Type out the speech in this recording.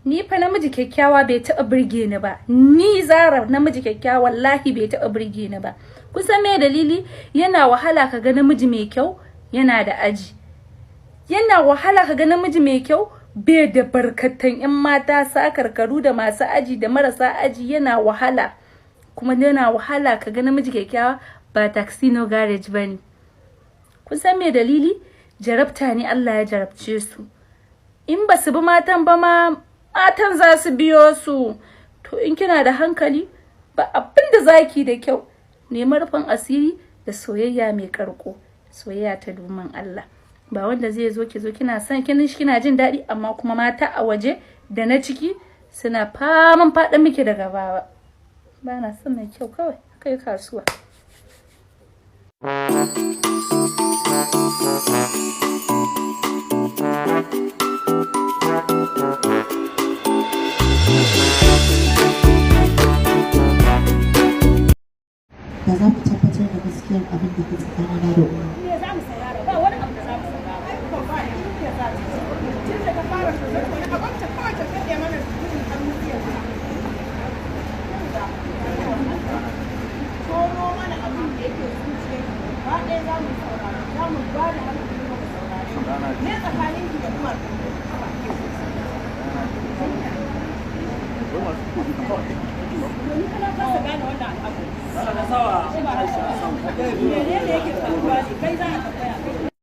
Ni fa namiji kyakkyawa bai taɓa burge ni ba. Ni Zara namiji kyakkyawa wallahi bai taɓa burge ni ba. Kun san me dalili? Yana wahala ka ga namiji mai kyau yana da aji. Yana wahala ka ga namiji mai kyau bai da barkatan 'yan mata sakarkaru da masu aji da marasa aji, yana wahala. Kuma yana wahala ka ga namiji kyakkyawa ba taxi no garage bane. Kun san me dalili? Jarabta ne Allah ya jarabce su. In ba su bi matan ba ma matan za su biyo su. To in kina da hankali ba abin da zaki da kyau, nemi rufin asiri da soyayya mai karko, soyayya ta domin Allah. Ba wanda zai zo ki zo kina son kina jin daɗi amma kuma mata a waje da na ciki suna faman faɗa miki daga baba. Ba na son mai kyau, kawai kai kasuwa. Da za mu tabbatar da gaskiyar abin da ke tsakanina da Umar. Me za mu saurara? Ba wani abu da za mu saurara. Ko ba ni ne za ta ce. Tun da ka fara so zai wani abin ta kawai ta kade mana cikin almuriya. Tono mana abin da yake zuciya. Ba ɗaya za mu saurara. Za mu ba da hankali mu saurara. Me tsakanin ki da Umar? Domin kana kasa gane wannan abu. Menene yake faruwa ne? Kai za a tambaya.